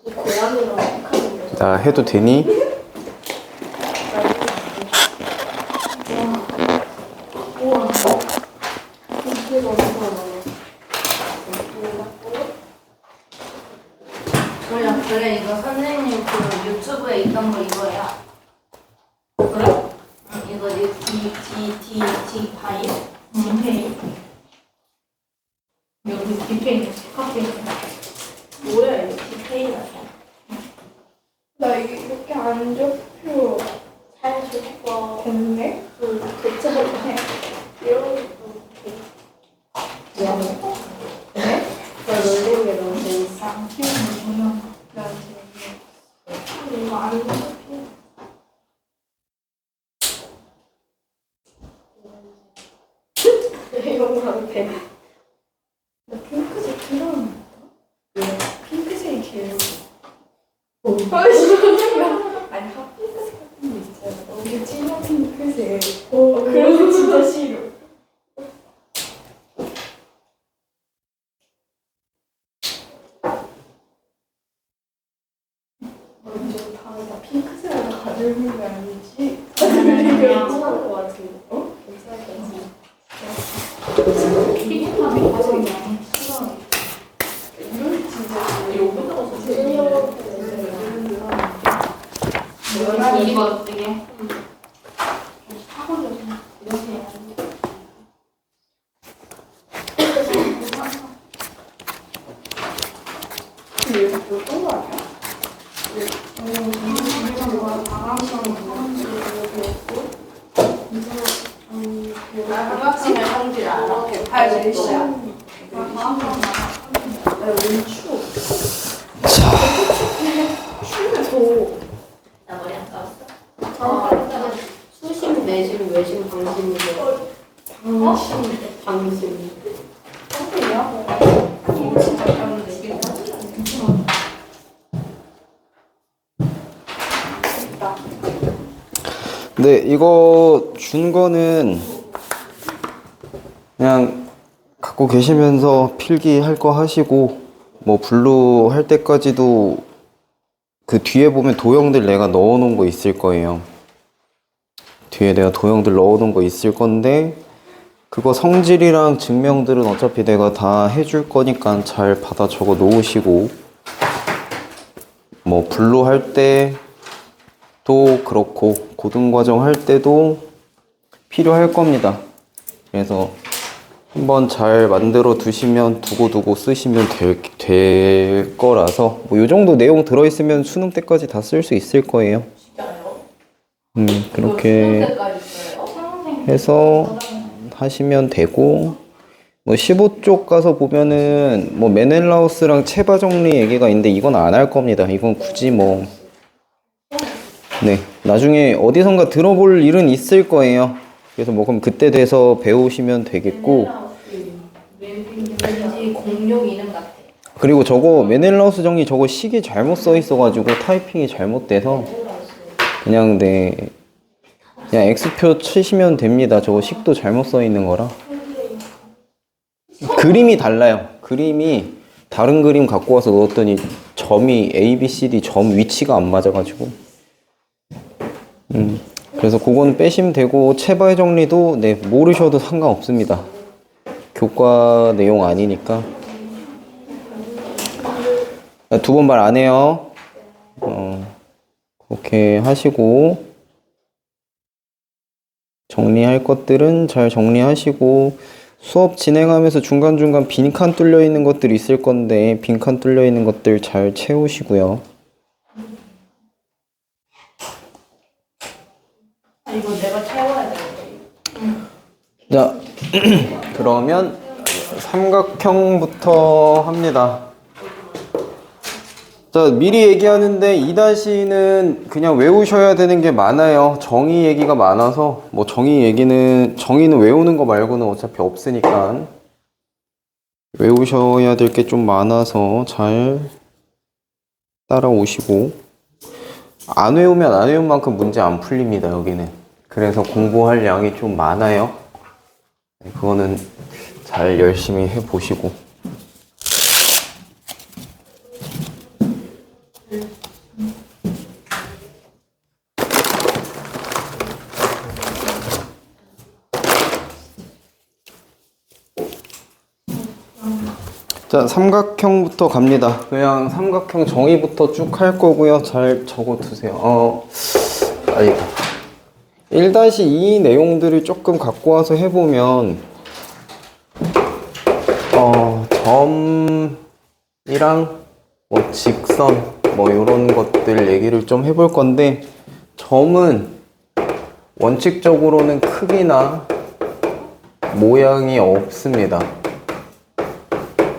고양이랑 착하는 나 해도 되니? 우와. 이게 너무 많아. 그래 이거 선생님 그 유튜브에 있던 거 이거야. 그래? 응, 이거 D 파일. 디페인. 여기 디페인 카페. 뭐야 이거 디테일 아니야? 나 이게 이렇게 안 접혀. 잘 접어. 됐네? 응, 괜찮아. 이런 거 미안해. 네? 나 놀리는 게 너무 재밌어. 안 키우는 전혀 나한테 이거 안 접혀. 이형한테 나 핑크색 필요한 왜? 핑크색이 제일 아니 핫핑크색 같은 거 있잖아. 너무 진한 핑크색. 그래서 진짜 싫어. 완전 다르다. 핑크색을 가지는 게 아니지. 괜찮을 것 같은데. 어? 괜찮을 것 같은데. 핑크색이 가지는 게 아니지. 이건 진짜 여기다가 이거 어떻게? 하고 좀 이렇게 해야 돼. 근데 이거 어떤 거 아니야? 우리가 뭐 방학성 나 삼각형의 성질 알아. 180도야. 나 머리 안 감았어? 수심, 내심, 외심, 방심이고. 방심. 이거 진짜 어려운데 이게 됐다. 네, 이거 준 거는 그냥 갖고 계시면서 필기할 거 하시고 뭐 블루 할 때까지도 그 뒤에 보면 도형들 내가 넣어놓은 거 있을 거예요. 뒤에 내가 도형들 넣어놓은 거 있을 건데 그거 성질이랑 증명들은 어차피 내가 다 해줄 거니까 잘 받아 적어 놓으시고 뭐 블루 할 때도 그렇고 고등과정 할 때도 필요할 겁니다. 그래서 한번 잘 만들어 두시면 두고두고 쓰시면 될 거라서 뭐 요 정도 내용 들어있으면 수능 때까지 다 쓸 수 있을 거예요. 그렇게 해서 하시면 되고 뭐 15쪽 가서 보면은 뭐 메넬라우스랑 체바 정리 얘기가 있는데 이건 안 할 겁니다. 이건 굳이 뭐 네, 나중에 어디선가 들어볼 일은 있을 거예요. 그래서 뭐 그럼 그때 돼서 배우시면 되겠고 왠지 공룡 이름 같아. 그리고 저거 메넬라우스 정리 저거 식이 잘못 써 있어가지고 타이핑이 잘못돼서 그냥 그냥 X표 치시면 됩니다. 저거 식도 잘못 써 있는 거라 그림이 달라요. 그림이 다른 그림 갖고 와서 넣었더니 점이 A, B, C, D 점 위치가 안 맞아가지고 그래서 그거는 빼시면 되고 체바의 정리도 네 모르셔도 상관없습니다. 교과 내용 아니니까 두 번 말 안 해요. 그렇게 하시고 정리할 것들은 잘 정리하시고 수업 진행하면서 중간중간 빈칸 뚫려 있는 것들이 있을 건데 빈칸 뚫려 있는 것들 잘 채우시고요. 이거 내가 채워야 돼. 자, 그러면 삼각형부터 합니다. 자, 미리 얘기하는데 2-는 그냥 외우셔야 되는 게 많아요. 정의 얘기가 많아서 뭐 정의는 외우는 거 말고는 어차피 없으니까 외우셔야 될 게 좀 많아서 잘 따라오시고 안 외우면 안 외운 만큼 문제 안 풀립니다. 여기는. 그래서 공부할 양이 좀 많아요. 그거는 잘 열심히 해보시고 자, 삼각형부터 갑니다. 그냥 삼각형 정의부터 쭉 할 거고요. 잘 적어 두세요. 아니다. 1-2 내용들을 조금 갖고 와서 해보면, 점이랑 뭐 직선, 뭐 이런 것들 얘기를 좀 해볼 건데, 점은 원칙적으로는 크기나 모양이 없습니다.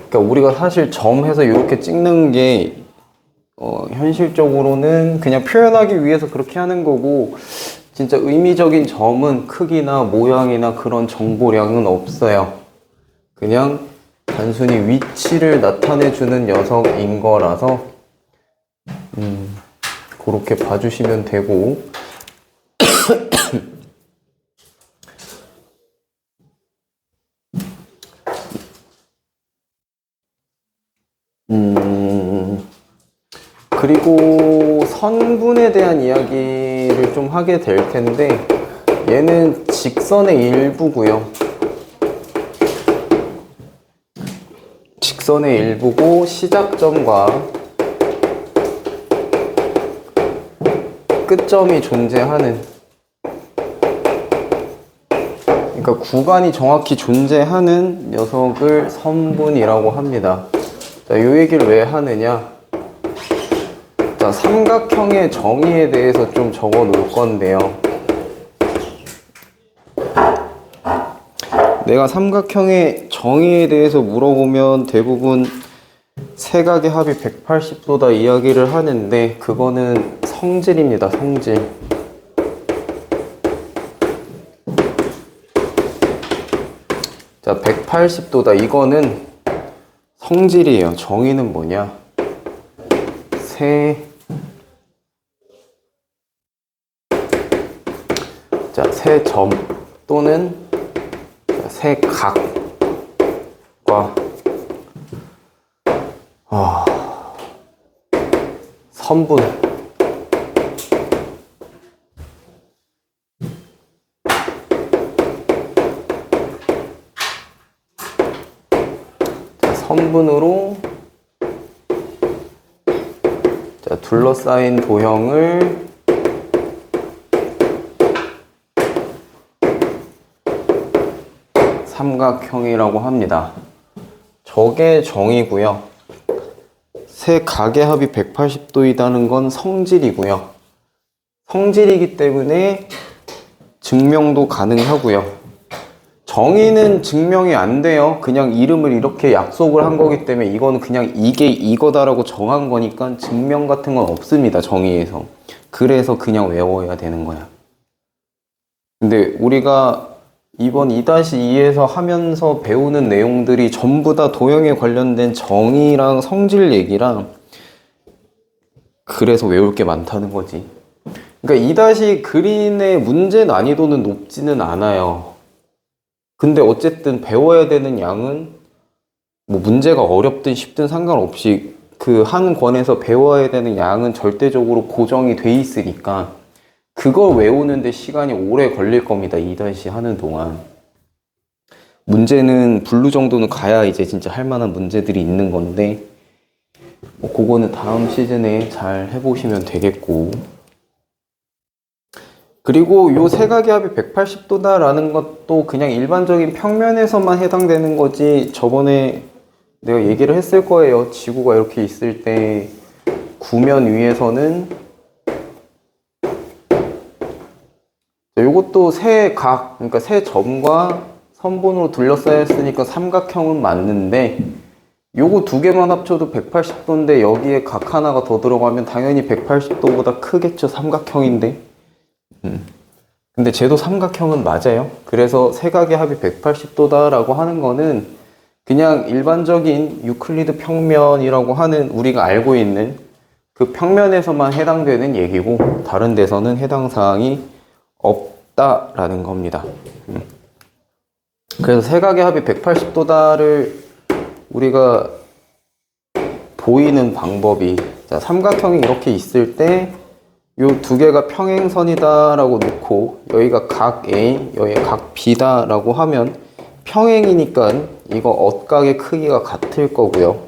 그러니까 우리가 사실 점해서 이렇게 찍는 게 현실적으로는 그냥 표현하기 위해서 그렇게 하는 거고, 진짜 의미적인 점은 크기나 모양이나 그런 정보량은 없어요. 그냥 단순히 위치를 나타내주는 녀석인 거라서 그렇게 봐주시면 되고, 그리고 선분에 대한 이야기를 좀 하게 될 텐데, 얘는 직선의 일부고요. 직선의 일부고, 시작점과 끝점이 존재하는, 그러니까 구간이 정확히 존재하는 녀석을 선분이라고 합니다. 자, 이 얘기를 왜 하느냐? 자, 삼각형의 정의에 대해서 좀 적어 놓을 건데요. 내가 삼각형의 정의에 대해서 물어보면 대부분 세각의 합이 180도다 이야기를 하는데, 그거는 성질입니다. 성질. 자, 180도다. 이거는 성질이에요. 정의는 뭐냐? 세 점 또는 세 각과 선분. 자, 선분으로 둘러싸인 도형을 삼각형이라고 합니다. 저게 정의고요. 세 각의 합이 180도이다는 건 성질이고요. 성질이기 때문에 증명도 가능하고요. 정의는 증명이 안 돼요. 그냥 이름을 이렇게 약속을 한 거기 때문에 이거는 그냥 이게 이거다라고 정한 거니까 증명 같은 건 없습니다. 정의에서. 그래서 그냥 외워야 되는 거야. 근데 우리가 이번 2-2에서 하면서 배우는 내용들이 전부 다 도형에 관련된 정의랑 성질 얘기랑, 그래서 외울 게 많다는 거지. 그러니까 2- 그린의 문제 난이도는 높지는 않아요. 근데 어쨌든 배워야 되는 양은 뭐 문제가 어렵든 쉽든 상관없이 그 한 권에서 배워야 되는 양은 절대적으로 고정이 돼 있으니까 그걸 외우는데 시간이 오래 걸릴 겁니다. 2- 하는 동안. 문제는 블루 정도는 가야 이제 진짜 할 만한 문제들이 있는 건데, 뭐 그거는 다음 시즌에 잘 해보시면 되겠고. 그리고 요 세각의 합이 180도다라는 것도 그냥 일반적인 평면에서만 해당되는 거지, 저번에 내가 얘기를 했을 거예요. 지구가 이렇게 있을 때 구면 위에서는 요것도 세 각, 그러니까 세 점과 선분으로 둘러싸였으니까 삼각형은 맞는데, 요거 두 개만 합쳐도 180도인데 여기에 각 하나가 더 들어가면 당연히 180도보다 크겠죠. 삼각형인데. 근데 쟤도 삼각형은 맞아요. 그래서 세각의 합이 180도다라고 하는 거는 그냥 일반적인 유클리드 평면이라고 하는, 우리가 알고 있는 그 평면에서만 해당되는 얘기고, 다른 데서는 해당 사항이 없다라는 겁니다. 그래서 세각의 합이 180도다를 우리가 보이는 방법이, 자, 삼각형이 이렇게 있을 때 요 두 개가 평행선이다 라고 놓고 여기가 각 A, 여기가 각 B다 라고 하면 평행이니까 이거 엇각의 크기가 같을 거고요.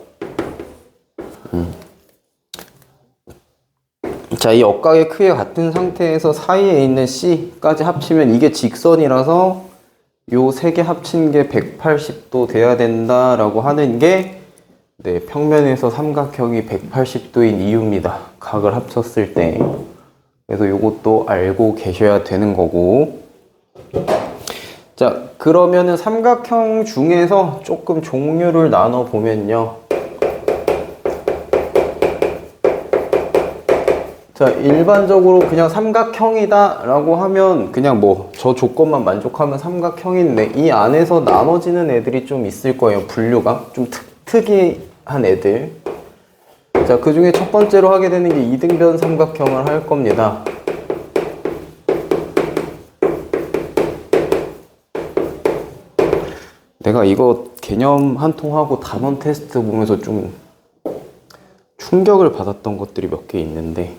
자, 이 엇각의 크기가 같은 상태에서 사이에 있는 C까지 합치면 이게 직선이라서 요 세 개 합친 게 180도 돼야 된다라고 하는 게 네, 평면에서 삼각형이 180도인 이유입니다. 각을 합쳤을 때. 그래서 요것도 알고 계셔야 되는 거고. 자, 그러면은 삼각형 중에서 조금 종류를 나눠 보면요. 자, 일반적으로 그냥 삼각형이다 라고 하면 그냥 뭐 저 조건만 만족하면 삼각형인데 이 안에서 나눠지는 애들이 좀 있을 거예요. 분류가 좀 특이한 애들. 자, 그 중에 첫 번째로 하게 되는 게 이등변 삼각형을 할 겁니다. 내가 이거 개념 한 통 하고 단원 테스트 보면서 좀 충격을 받았던 것들이 몇 개 있는데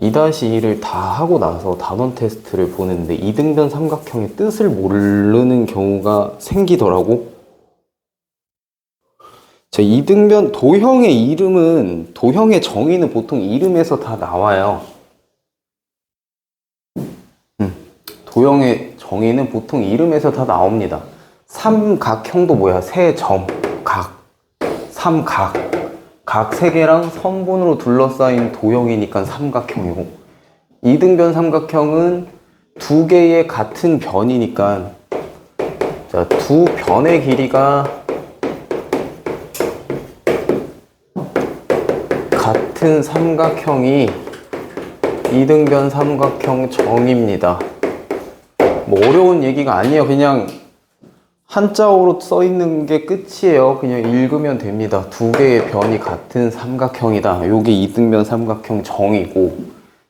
2-2를 다 하고 나서 단원 테스트를 보는데 이등변 삼각형의 뜻을 모르는 경우가 생기더라고. 자, 이등변 도형의 이름은, 도형의 정의는 보통 이름에서 다 나와요. 도형의 정의는 보통 이름에서 다 나옵니다. 삼각형도 뭐야? 세 점, 각, 삼각. 각 세 개랑 선분으로 둘러싸인 도형이니까 삼각형이고, 이등변 삼각형은 두 개의 같은 변이니까, 자, 두 변의 길이가 같은 삼각형이 이등변 삼각형 정입니다. 뭐 어려운 얘기가 아니에요. 그냥 한자어로 써 있는 게 끝이에요. 그냥 읽으면 됩니다. 두 개의 변이 같은 삼각형이다. 요게 이등변 삼각형 정이고,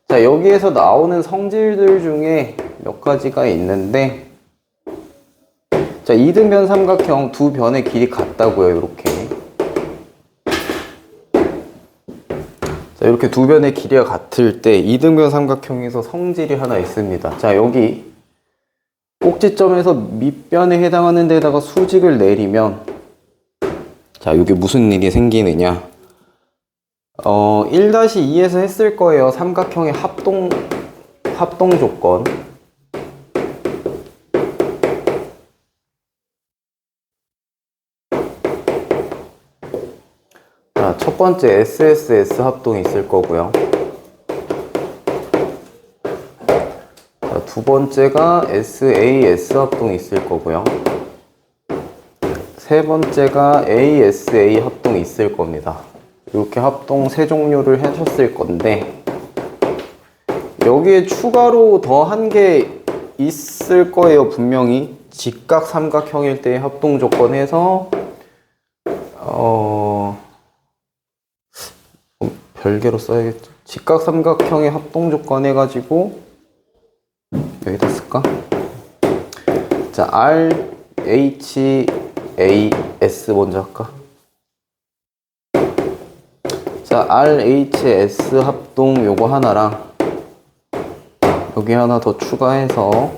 자, 여기에서 나오는 성질들 중에 몇 가지가 있는데, 자, 이등변 삼각형 두 변의 길이 같다고요. 이렇게. 자, 이렇게 두 변의 길이가 같을 때 이등변 삼각형에서 성질이 하나 있습니다. 자, 여기 꼭지점에서 밑변에 해당하는 데다가 수직을 내리면, 자, 이게 무슨 일이 생기느냐. 1-2에서 했을 거예요. 삼각형의 합동 조건. 자, 첫 번째 SSS 합동이 있을 거고요. 두 번째가 SAS 합동이 있을 거고요. 세 번째가 ASA 합동이 있을 겁니다. 이렇게 합동 세 종류를 하셨을 건데, 여기에 추가로 더 한 개 있을 거예요. 분명히 직각 삼각형일 때의 합동 조건에서 별개로 써야겠죠. 직각 삼각형의 합동 조건 해가지고 여기다 쓸까? 자, R, H, A, S 먼저 할까? 자, R, H, S 합동 요거 하나랑 여기 하나 더 추가해서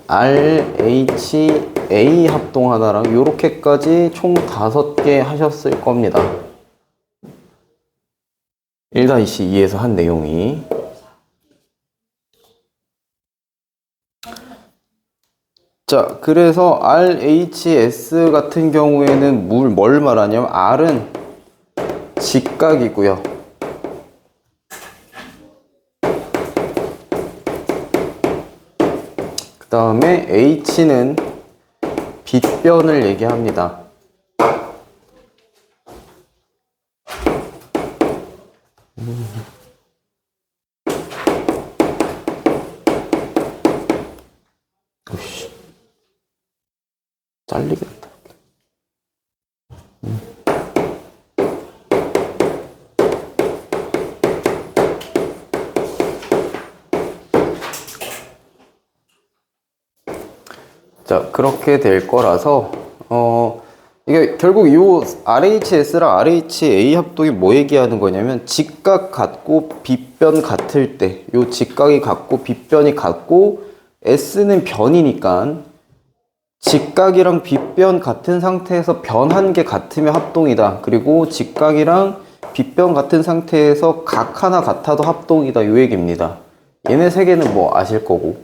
R, H, A 합동 하나랑 요렇게까지 총 5개 하셨을 겁니다. 1-2에서 한 내용이. 자, 그래서 RHS 같은 경우에는 뭘 말하냐면 R은 직각이고요. 그 다음에 H는 빗변을 얘기합니다. 잘리겠다. 자, 그렇게 될 거라서 이게 결국 요 RHS랑 RHA 합동이 뭐 얘기하는 거냐면 직각 같고 빗변 같을 때 요 직각이 같고 빗변이 같고 S는 변이니까 직각이랑 빗변 같은 상태에서 변한 게 같으면 합동이다. 그리고 직각이랑 빗변 같은 상태에서 각 하나 같아도 합동이다. 요 얘기입니다. 얘네 세 개는 뭐 아실 거고.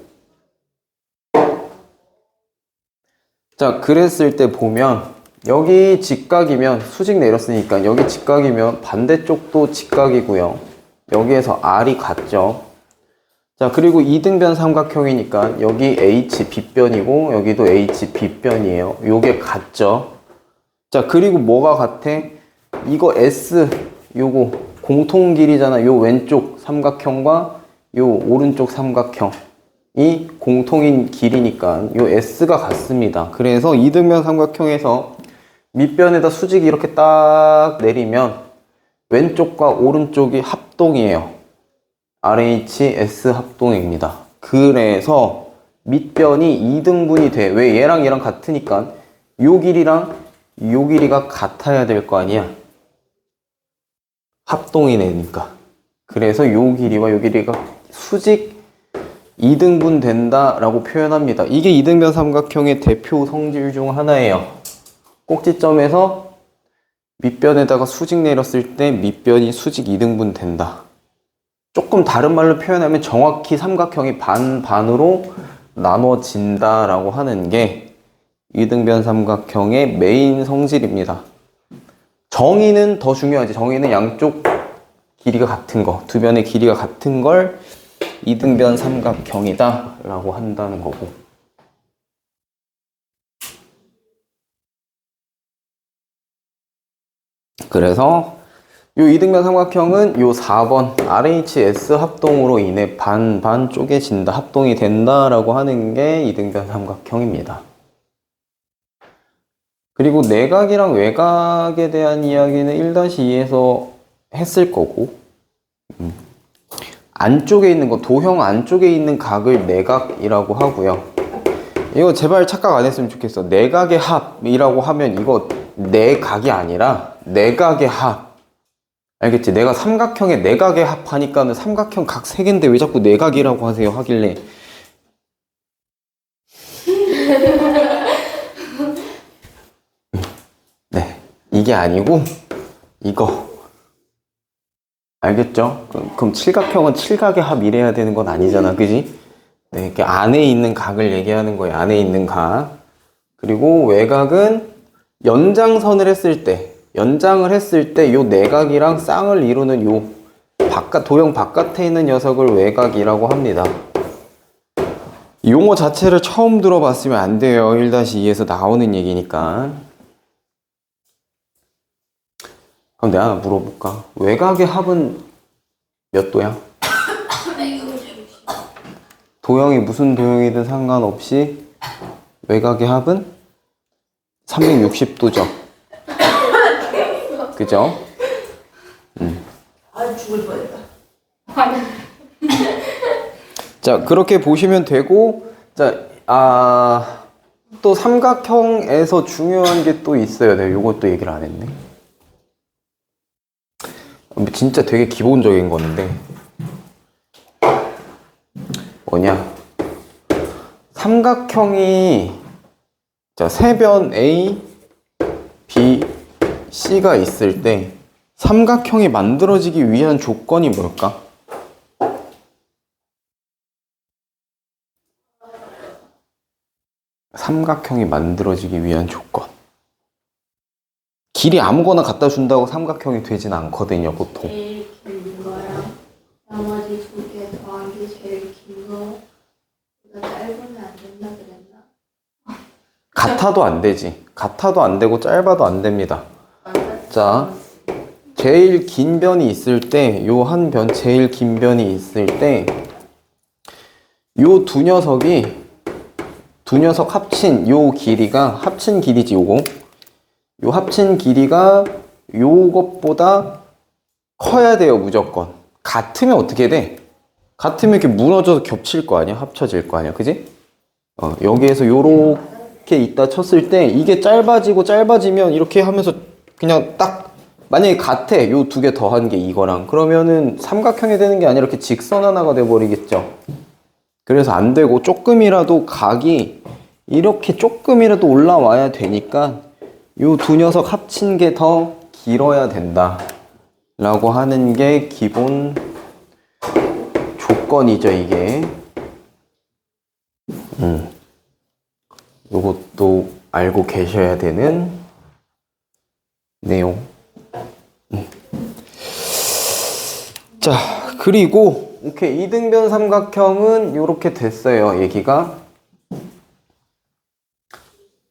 자, 그랬을 때 보면 여기 직각이면 수직 내렸으니까 여기 직각이면 반대쪽도 직각이고요. 여기에서 R이 같죠. 자, 그리고 이등변 삼각형이니까 여기 H 빗변이고 여기도 H 빗변이에요. 요게 같죠. 자, 그리고 뭐가 같아? 이거 S 요거 공통 길이잖아. 요 왼쪽 삼각형과 요 오른쪽 삼각형이 공통인 길이니까 요 S가 같습니다. 그래서 이등변 삼각형에서 밑변에다 수직이 이렇게 딱 내리면 왼쪽과 오른쪽이 합동이에요. RHS 합동입니다. 그래서 밑변이 2등분이 돼. 왜? 얘랑 얘랑 같으니까 요 길이랑 요 길이가 같아야 될 거 아니야. 합동이 되니까. 그래서 요 길이와 요 길이가 수직 2등분 된다라고 표현합니다. 이게 이등변 삼각형의 대표 성질 중 하나예요. 꼭지점에서 밑변에다가 수직 내렸을 때 밑변이 수직 2등분 된다. 조금 다른 말로 표현하면 정확히 삼각형이 반반으로 나눠진다라고 하는 게 이등변 삼각형의 메인 성질입니다. 정의는 더 중요하지. 정의는 양쪽 길이가 같은 거, 두 변의 길이가 같은 걸 이등변 삼각형이다 라고 한다는 거고. 그래서 요 이등변 삼각형은 요 4번 RHS 합동으로 인해 반반 쪼개진다, 합동이 된다라고 하는 게 이등변 삼각형입니다. 그리고 내각이랑 외각에 대한 이야기는 1-2에서 했을 거고, 안쪽에 있는 거, 도형 안쪽에 있는 각을 내각이라고 하고요. 이거 제발 착각 안 했으면 좋겠어. 내각의 합이라고 하면 이거 내각이 아니라 내각의 합. 알겠지? 내가 삼각형의 내각의 합 하니까는 삼각형 각 3개인데 왜 자꾸 내각이라고 하세요? 하길래. 네. 이게 아니고 이거. 알겠죠? 그럼 칠각형은 칠각의 합 이래야 되는 건 아니잖아. 그지? 네. 이렇게 안에 있는 각을 얘기하는 거예요. 안에 있는 각. 그리고 외각은 연장선을 했을 때 연장을 했을 때 요 내각이랑 쌍을 이루는 요 도형 바깥에 있는 녀석을 외각이라고 합니다. 용어 자체를 처음 들어봤으면 안 돼요. 1-2에서 나오는 얘기니까. 그럼 내가 하나 물어볼까? 외각의 합은 몇 도야? 도형이 무슨 도형이든 상관없이 외각의 합은 360도죠. 그죠? 아, 죽을 뻔했다. 자, 그렇게 보시면 되고, 자, 또 삼각형에서 중요한 게 또 있어요. 내가 요것도 얘기를 안 했네. 진짜 되게 기본적인 건데, 뭐냐? 삼각형이, 자, 세변 A, B, C가 있을 때, 삼각형이 만들어지기 위한 조건이 뭘까? 삼각형이 만들어지기 위한 조건. 길이 아무거나 갖다 준다고 삼각형이 되진 않거든요, 보통. 제일 긴 거랑 나머지 2개 더한 게 제일 긴 거보다 짧으면 안 된다 그랬나? 같아도 안 되지. 같아도 안 되고 짧아도 안 됩니다. 자, 제일 긴 변이 있을 때, 요 한 변, 제일 긴 변이 있을 때, 요 두 녀석 합친 요 길이가, 합친 길이지, 요거. 요 합친 길이가 요것보다 커야 돼요, 무조건. 같으면 어떻게 돼? 같으면 이렇게 무너져서 겹칠 거 아니야? 합쳐질 거 아니야? 그지? 여기에서 이렇게 있다 쳤을 때 이게 짧아지고 짧아지면 이렇게 하면서 그냥 딱 만약에 같아 요 두 개 더한 게 이거랑 그러면은 삼각형이 되는 게 아니라 이렇게 직선 하나가 돼 버리겠죠. 그래서 안 되고 조금이라도 각이 이렇게 조금이라도 올라와야 되니까 요 두 녀석 합친 게 더 길어야 된다 라고 하는 게 기본 조건이죠 이게. 요것도 알고 계셔야 되는 내용. 자, 그리고 오케이 이등변 삼각형은 요렇게 됐어요 얘기가.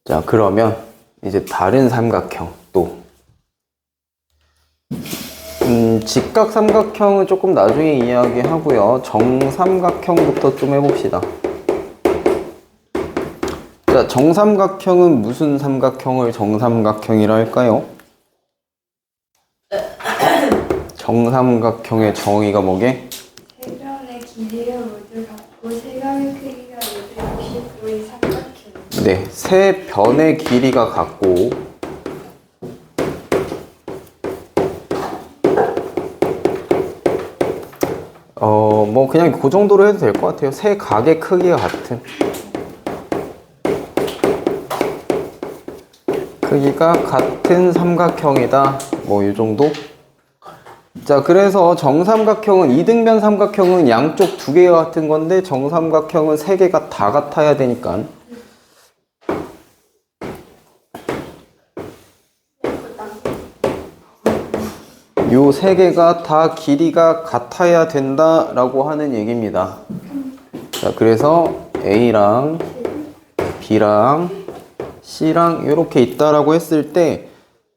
자, 그러면 이제 다른 삼각형 또 직각 삼각형은 조금 나중에 이야기하고요. 정삼각형부터 좀 해봅시다. 자, 정삼각형은 무슨 삼각형을 정삼각형이라 할까요? 정삼각형의 정의가 뭐게? 세 변의 길이가 모두 같고 세각의 크기가 모두 60도의 삼각형. 네, 세 변의 길이가 같고 뭐 그냥 그 정도로 해도 될 것 같아요. 세 각의 크기가 같은 삼각형이다. 뭐 이 정도? 자, 그래서 정삼각형은 이등변 삼각형은 양쪽 두 개가 같은 건데 정삼각형은 세 개가 다 같아야 되니까 요 세 개가 다 길이가 같아야 된다라고 하는 얘기입니다. 자, 그래서 A랑 B랑 C랑 이렇게 있다라고 했을 때,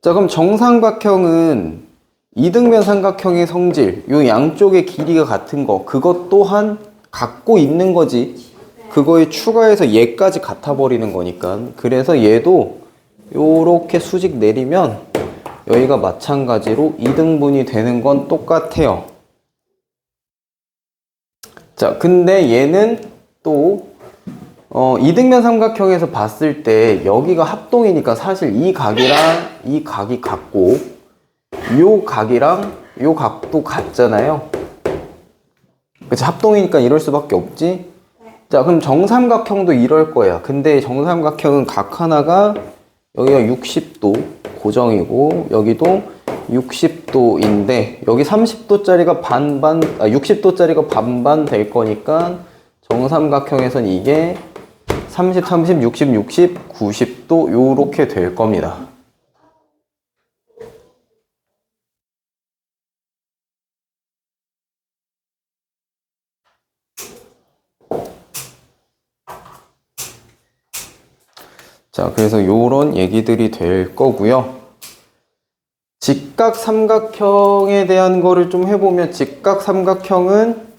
자, 그럼 정삼각형은 이등변 삼각형의 성질, 요 양쪽의 길이가 같은 거, 그것 또한 갖고 있는 거지. 그거에 추가해서 얘까지 같아 버리는 거니까. 그래서 얘도 요렇게 수직 내리면 여기가 마찬가지로 2등분이 되는 건 똑같아요. 자, 근데 얘는 또 이등변 삼각형에서 봤을 때 여기가 합동이니까 사실 이 각이랑 이 각이 같고 요 각이랑 요 각도 같잖아요. 그치? 합동이니까 이럴 수밖에 없지. 자, 그럼 정삼각형도 이럴 거야. 근데 정삼각형은 각 하나가 여기가 60도 고정이고 여기도 60도인데 여기 30도짜리가 반반, 60도짜리가 반반 될 거니까 정삼각형에선 이게 30, 30, 60, 60, 90도 요렇게 될 겁니다. 자, 그래서 요런 얘기들이 될 거고요. 직각 삼각형에 대한 거를 좀 해보면 직각 삼각형은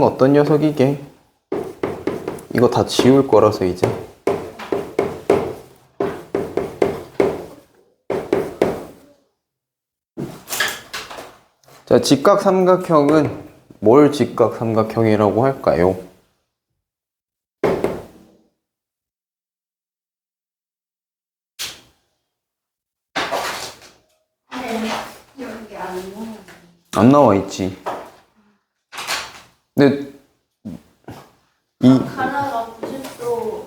어떤 녀석이게? 이거 다 지울 거라서 이제. 자, 직각 삼각형은 뭘 직각 삼각형이라고 할까요? 여기 안 나와. 안 나와 있지. 근데 하나가 90도.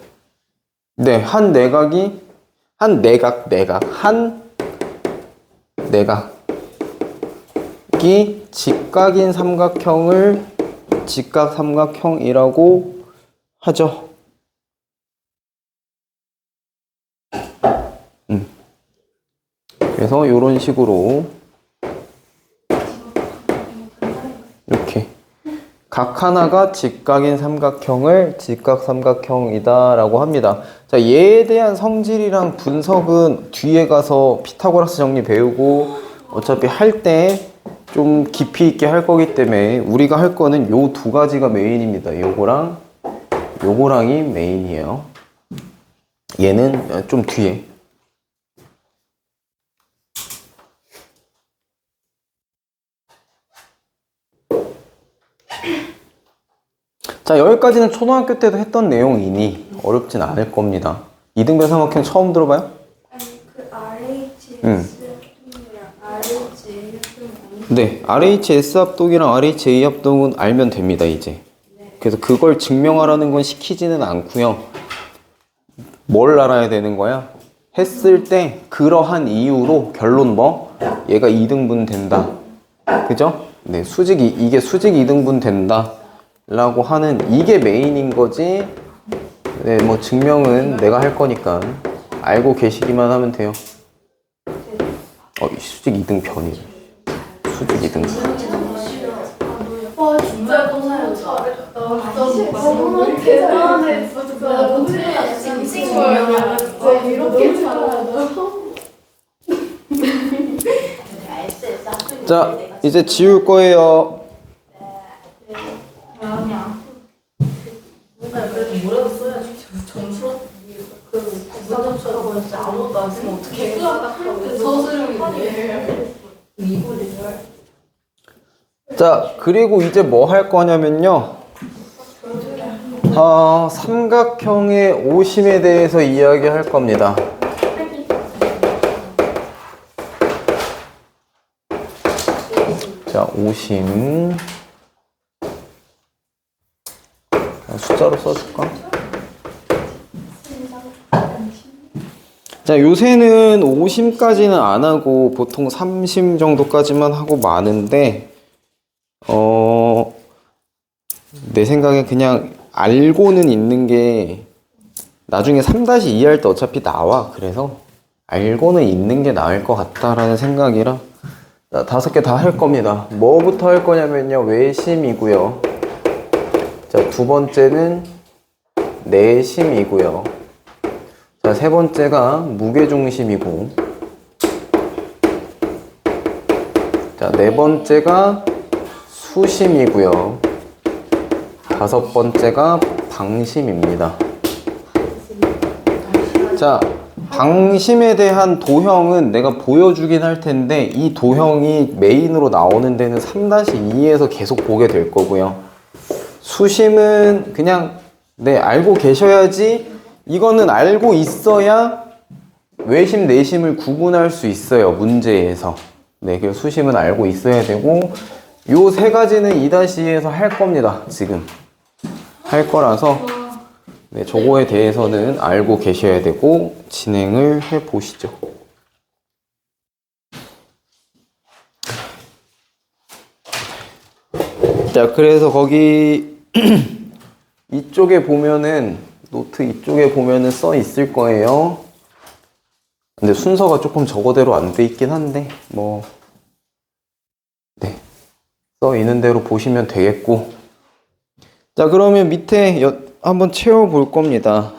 네, 한 내각이 직각인 삼각형을 직각 삼각형이라고 하죠. 그래서 이런 식으로 이렇게 각 하나가 직각인 삼각형을 직각 삼각형이다 라고 합니다. 자, 얘에 대한 성질이랑 분석은 뒤에 가서 피타고라스 정리 배우고 어차피 할 때 좀 깊이 있게 할 거기 때문에 우리가 할 거는 요 두 가지가 메인입니다. 요거랑 요거랑이 메인이에요. 얘는 좀 뒤에. 자, 여기까지는 초등학교 때도 했던 내용이니 어렵진 않을 겁니다. 이등변 삼각형 처음 들어봐요? 아니 그 RHS 응. 합동이랑 RHA 합동 아니? 네, RHS 합동이랑 RHA 합동은 알면 됩니다, 이제. 그래서 그걸 증명하라는 건 시키지는 않고요. 뭘 알아야 되는 거야? 했을 때 그러한 이유로 결론 뭐? 얘가 2등분 된다. 그죠? 네, 이게 수직 2등분 된다. 라고 하는 이게 메인인 거지. 네, 뭐 증명은 내가 할 거니까 알고 계시기만 하면 돼요. 이 수직 2등변이. 수직 2등변. 와 진짜 너무 잘했다. 너무 대단해 진짜. 진짜 거야. 진짜 이렇게 잘하다. 자, 이제 지울 거예요. 그래도 뭐라도 써야지. 점수로 그 국가점수라고 했지 아무것도 안 쓰면 어떻게 서술형인데 자, 그리고 이제 뭐 할 거냐면요. 삼각형의 오심에 대해서 이야기할 겁니다. 자, 오심. 숫자로 써줄까? 자, 요새는 5심까지는 안 하고 보통 3심 정도까지만 하고 마는데 내 생각에 그냥 알고는 있는 게 나중에 3-2 할 때 어차피 나와. 그래서 알고는 있는 게 나을 것 같다라는 생각이라 5개 다 할 겁니다. 뭐부터 할 거냐면요. 외심이고요. 자, 두 번째는 내심이고요. 자, 세 번째가 무게중심이고, 자, 네 번째가 수심이고요. 다섯 번째가 방심입니다. 자, 방심에 대한 도형은 내가 보여주긴 할 텐데 이 도형이 메인으로 나오는 데는 3-2에서 계속 보게 될 거고요. 수심은 그냥 알고 계셔야지. 이거는 알고 있어야 외심, 내심을 구분할 수 있어요, 문제에서. 네, 그래서 수심은 알고 있어야 되고, 요 세 가지는 2-2에서 할 겁니다, 지금. 할 거라서, 네, 저거에 대해서는 알고 계셔야 되고, 진행을 해 보시죠. 자, 그래서 거기, 이쪽에 보면은, 노트 이쪽에 보면은 써 있을 거예요. 근데 순서가 조금 저거대로 안 돼 있긴 한데, 네. 써 있는 대로 보시면 되겠고. 자, 그러면 밑에 한번 채워볼 겁니다.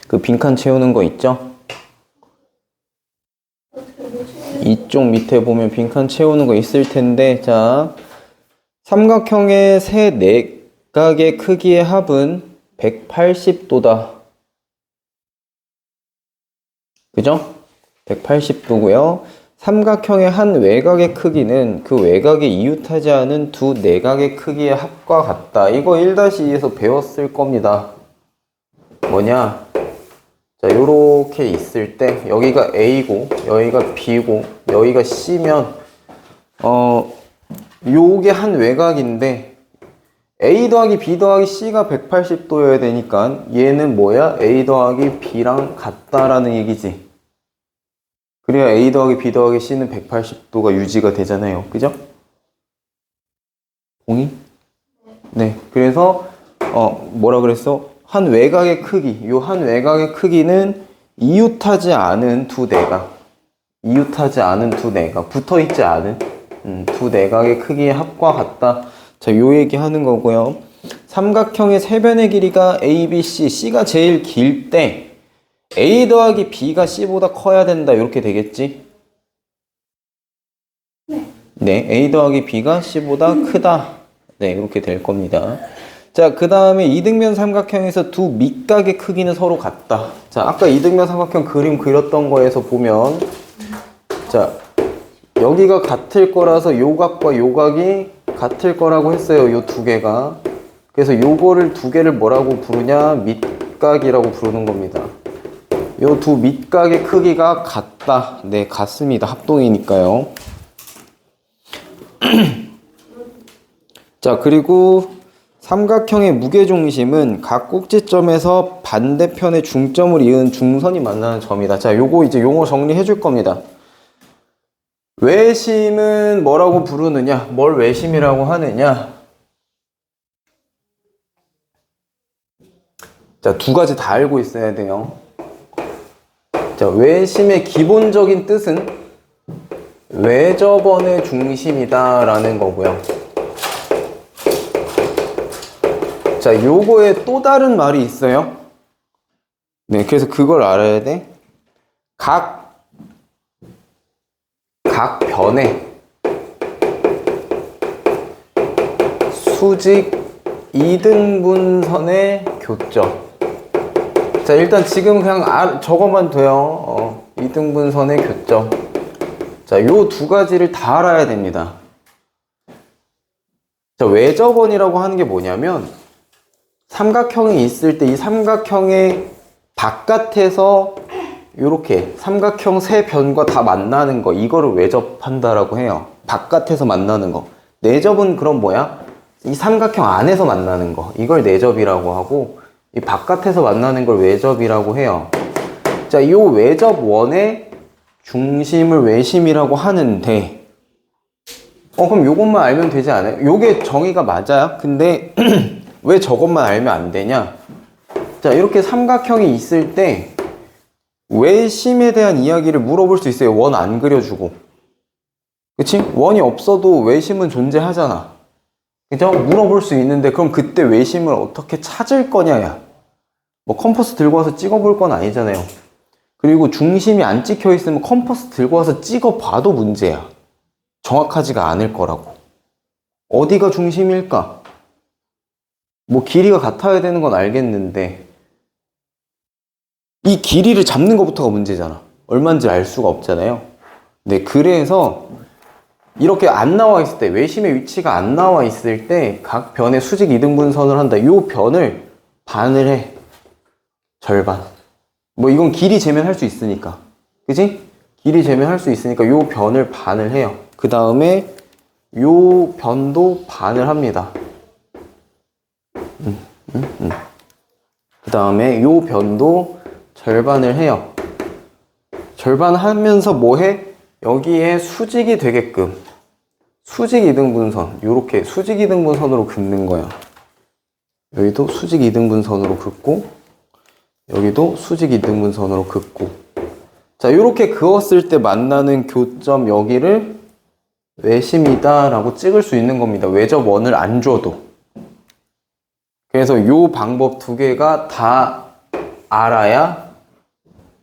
그 빈칸 채우는 거 있죠? 이쪽 밑에 보면 빈칸 채우는 거 있을 텐데, 자, 삼각형의 세 내각의 크기의 합은 180도다. 그죠? 180도고요. 삼각형의 한 외곽의 크기는 그 외곽에 이웃하지 않은 두 내각의 크기의 합과 같다. 이거 1-2에서 배웠을 겁니다. 뭐냐? 자, 요렇게 있을 때 여기가 A고 여기가 B고 여기가 C면 요게 한 외곽인데 A 더하기 B 더하기 C가 180도여야 되니까 얘는 뭐야? A 더하기 B랑 같다라는 얘기지. 그래야 A 더하기 B 더하기 C는 180도가 유지가 되잖아요. 그죠? 동의? 네. 그래서 뭐라 그랬어? 한 외곽의 크기, 요 한 외곽의 크기는 이웃하지 않은 두 내각, 붙어있지 않은 두 내각의 크기의 합과 같다. 자, 요 얘기 하는 거고요. 삼각형의 세변의 길이가 A, B, C, C가 제일 길 때 A 더하기 B가 C보다 커야 된다. 이렇게 되겠지? 네, A 더하기 B가 C보다 크다. 네, 이렇게 될 겁니다. 자, 그 다음에 이등변 삼각형에서 두 밑각의 크기는 서로 같다. 자, 아까 이등변 삼각형 그림 그렸던 거에서 보면, 자, 여기가 같을 거라서 요 각과 요 각이 같을 거라고 했어요. 요 두 개가. 그래서 요거를 두 개를 뭐라고 부르냐? 밑각이라고 부르는 겁니다. 요 두 밑각의 크기가 같다. 네, 같습니다. 합동이니까요. 자, 그리고 삼각형의 무게중심은 각 꼭지점에서 반대편의 중점을 이은 중선이 만나는 점이다. 자, 요거 이제 용어 정리해 줄 겁니다. 외심은 뭐라고 부르느냐? 뭘 외심이라고 하느냐? 자, 두 가지 다 알고 있어야 돼요. 자, 외심의 기본적인 뜻은 외접원의 중심이다 라는 거고요. 자, 요거에 또 다른 말이 있어요. 네, 그래서 그걸 알아야 돼. 각 변에 수직 이등분선의 교점. 자, 일단 지금 그냥 저거만 돼요. 이등분선의 교점. 자, 요 두 가지를 다 알아야 됩니다. 자, 외접원이라고 하는 게 뭐냐면 삼각형이 있을 때 이 삼각형의 바깥에서 이렇게 삼각형 세 변과 다 만나는 거, 이거를 외접한다라고 해요. 바깥에서 만나는 거. 내접은 그럼 뭐야? 이 삼각형 안에서 만나는 거, 이걸 내접이라고 하고, 이 바깥에서 만나는 걸 외접이라고 해요. 자, 이 외접원의 중심을 외심이라고 하는데, 그럼 요것만 알면 되지 않아요? 요게 정의가 맞아요. 근데 왜 저것만 알면 안 되냐? 자, 이렇게 삼각형이 있을 때 외심에 대한 이야기를 물어볼 수 있어요. 원 안 그려주고. 그치? 원이 없어도 외심은 존재하잖아. 그죠? 물어볼 수 있는데, 그럼 그때 외심을 어떻게 찾을 거냐야. 뭐 컴퍼스 들고 와서 찍어볼 건 아니잖아요. 그리고 중심이 안 찍혀 있으면 컴퍼스 들고 와서 찍어봐도 문제야. 정확하지가 않을 거라고. 어디가 중심일까? 뭐 길이가 같아야 되는 건 알겠는데 이 길이를 잡는 것부터가 문제잖아. 얼마인지 알 수가 없잖아요. 네, 그래서 이렇게 안 나와 있을 때, 외심의 위치가 안 나와 있을 때 각 변에 수직 이등분선을 한다. 요 변을 반을 해. 절반. 뭐 이건 길이 재면 할 수 있으니까. 그지? 길이 재면 할 수 있으니까 요 변을 반을 해요. 그 다음에 요 변도 반을 합니다. 그 다음에 요 변도 절반을 해요. 절반 하면서 뭐 해? 여기에 수직이 되게끔 수직 이등분선, 요렇게 수직 이등분선으로 긋는 거야. 여기도 수직 이등분선으로 긋고 여기도 수직 이등분선으로 긋고. 자, 요렇게 그었을 때 만나는 교점 여기를 외심이다 라고 찍을 수 있는 겁니다. 외접원을 안 줘도. 그래서 요 방법 두 개가 다 알아야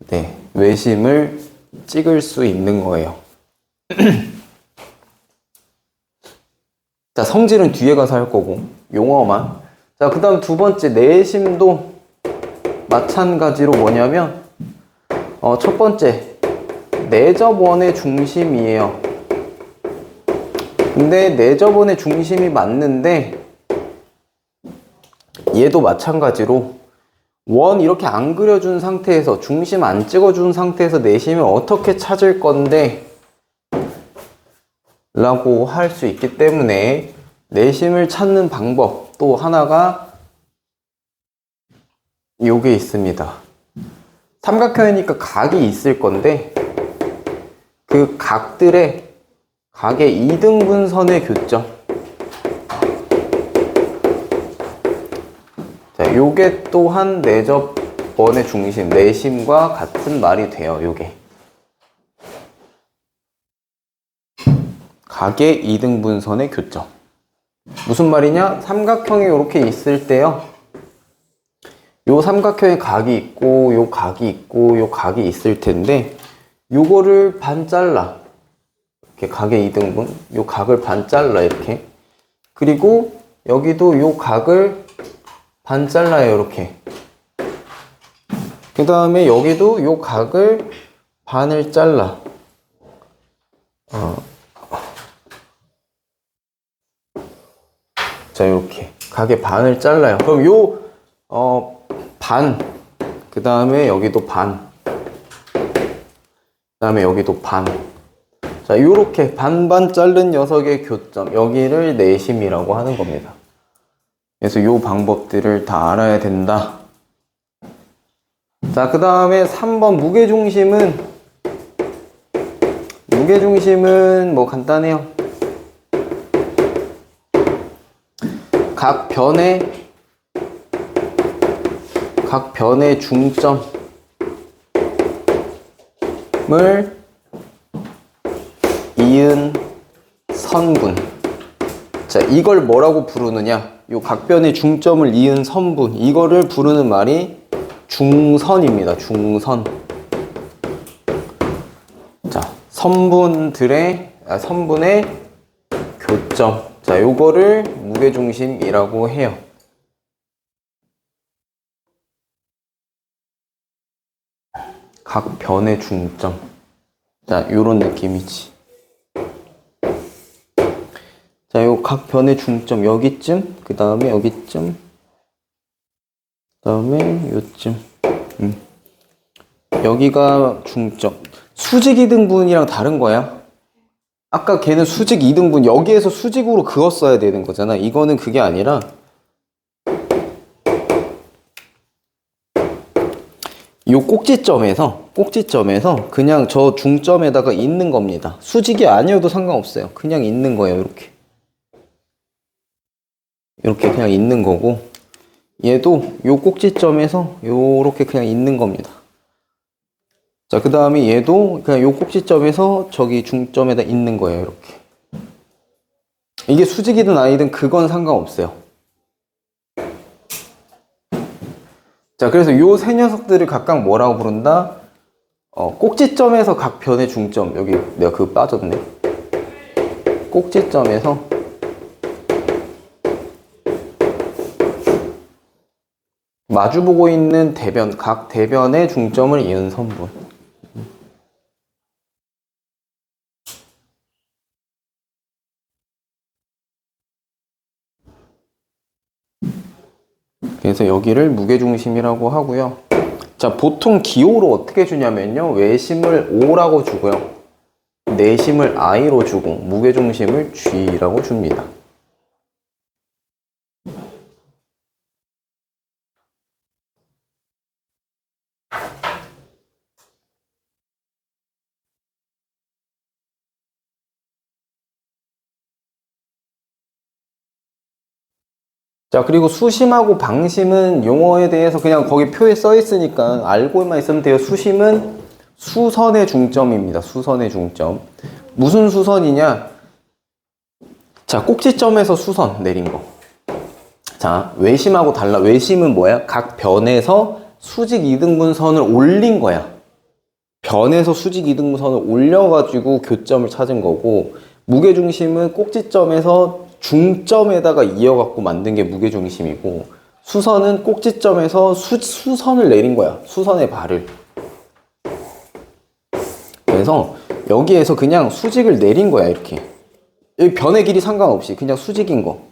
네, 외심을 찍을 수 있는 거예요. 자, 성질은 뒤에 가서 할 거고 용어만. 자, 그 다음 두 번째 내심도 마찬가지로 뭐냐면 첫 번째 내접원의 중심이에요. 근데 내접원의 중심이 맞는데 얘도 마찬가지로 원 이렇게 안 그려준 상태에서, 중심 안 찍어준 상태에서 내심을 어떻게 찾을 건데 라고 할 수 있기 때문에 내심을 찾는 방법 또 하나가 요게 있습니다. 삼각형이니까 각이 있을 건데 그 각들의 각의 이등분선의 교점. 자, 요게 또한 내접원의 중심, 내심과 같은 말이 돼요. 요게 각의 이등분선의 교점. 무슨 말이냐? 삼각형이 이렇게 있을 때요, 요 삼각형에 각이 있고 요 각이 있고 요 각이 있을 텐데 요거를 반 잘라. 이렇게 각의 이등분, 요 각을 반 잘라 이렇게. 그리고 여기도 요 각을 반 잘라요 이렇게. 그 다음에 여기도 요 각을 반을 잘라. 각의 반을 잘라요. 그럼 반, 그 다음에 여기도 반, 그 다음에 여기도 반. 자, 요렇게 반반 자른 녀석의 교점, 여기를 내심이라고 하는 겁니다. 그래서 요 방법들을 다 알아야 된다. 자, 그 다음에 3번 무게중심은 뭐 간단해요. 각 변의 중점을 이은 선분. 자, 이걸 뭐라고 부르느냐? 요 각변의 중점을 이은 선분. 이거를 부르는 말이 중선입니다. 중선. 자, 선분의 교점. 자, 요거를 무게중심이라고 해요. 각 변의 중점. 자, 요런 느낌이지. 자, 요 각 변의 중점 여기쯤, 그 다음에 여기쯤, 그 다음에 요쯤. 여기가 중점. 수직 이등분이랑 다른 거야. 아까 걔는 수직 이등분, 여기에서 수직으로 그었어야 되는 거잖아. 이거는 그게 아니라 요 꼭지점에서 그냥 저 중점에다가 있는 겁니다. 수직이 아니어도 상관없어요. 그냥 있는 거예요. 이렇게 그냥 있는 거고, 얘도 요 꼭지점에서 요렇게 그냥 있는 겁니다. 자, 그 다음에 얘도 그냥 요 꼭지점에서 저기 중점에다 있는 거예요. 이렇게. 이게 수직이든 아니든 그건 상관없어요. 자, 그래서 요 세 녀석들을 각각 뭐라고 부른다? 꼭지점에서 각 변의 중점. 여기 내가 그거 빠졌네. 꼭지점에서 마주보고 있는 각 대변의 중점을 이은 선분. 그래서 여기를 무게중심이라고 하고요. 자, 보통 기호로 어떻게 주냐면요. 외심을 O라고 주고요. 내심을 I로 주고 무게중심을 G라고 줍니다. 자, 그리고 수심하고 방심은 용어에 대해서 그냥 거기 표에 써 있으니까 알고만 있으면 돼요. 수심은 수선의 중점입니다. 수선의 중점. 무슨 수선이냐? 자, 꼭지점에서 수선 내린 거. 자, 외심하고 달라. 외심은 뭐야? 각 변에서 수직 이등분선을 올린 거야. 변에서 수직 이등분선을 올려가지고 교점을 찾은 거고, 무게중심은 꼭지점에서 중점에다가 이어갖고 만든 게 무게중심이고, 수선은 꼭지점에서 수선을 내린 거야. 수선의 발을. 그래서 여기에서 그냥 수직을 내린 거야. 이렇게. 여기 변의 길이 상관없이 그냥 수직인 거.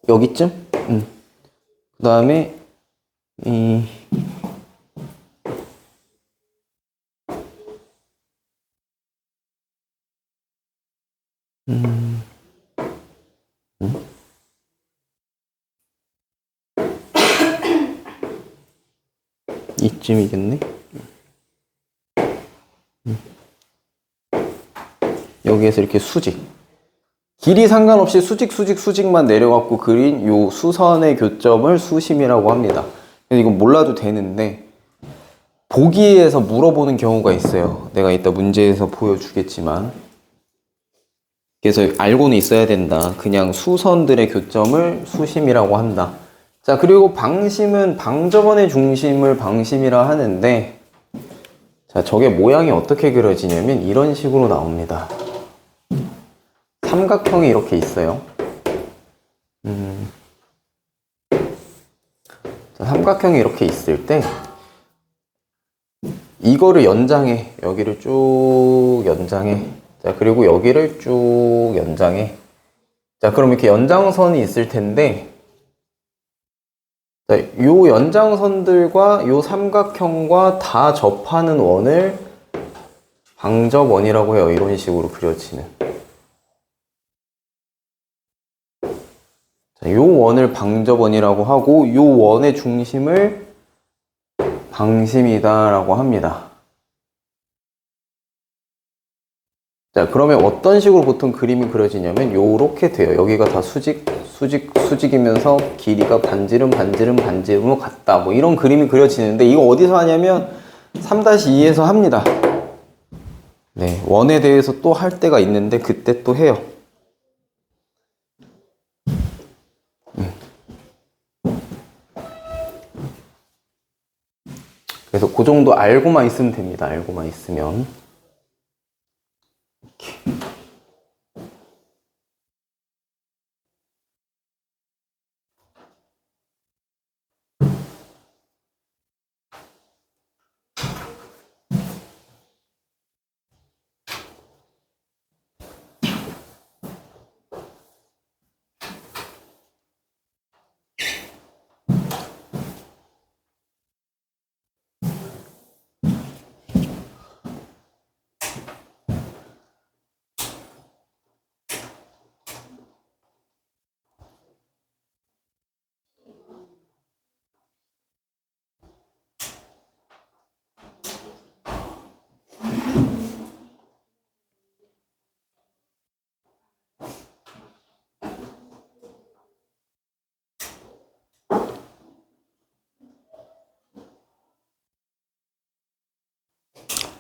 여기쯤? 그 다음에 이쯤이겠네. 여기에서 이렇게 수직. 길이 상관없이 수직만 내려갖고 그린 요 수선의 교점을 수심이라고 합니다. 그래서 이건 몰라도 되는데, 보기에서 물어보는 경우가 있어요. 내가 이따 문제에서 보여주겠지만. 그래서 알고는 있어야 된다. 그냥 수선들의 교점을 수심이라고 한다. 자, 그리고 방심은 방저번의 중심을 방심이라 하는데, 자, 저게 모양이 어떻게 그려지냐면 이런 식으로 나옵니다. 삼각형이 이렇게 있어요. 자, 삼각형이 이렇게 있을 때 이거를 연장해. 여기를 쭉 연장해. 자, 그리고 여기를 쭉 연장해. 자, 그럼 이렇게 연장선이 있을 텐데, 자, 요 연장선들과 요 삼각형과 다 접하는 원을 방접원이라고 해요. 이런 식으로 그려지는. 자, 요 원을 방접원이라고 하고 요 원의 중심을 방심이다라고 합니다. 자, 그러면 어떤 식으로 보통 그림이 그려지냐면 요렇게 돼요. 여기가 다 수직이면서 길이가 반지름으로 같다. 뭐 이런 그림이 그려지는데 이거 어디서 하냐면 3-2에서 합니다. 네, 원에 대해서 또 할 때가 있는데 그때 또 해요. 그래서 그 정도 알고만 있으면 됩니다. 알고만 있으면. 이렇게.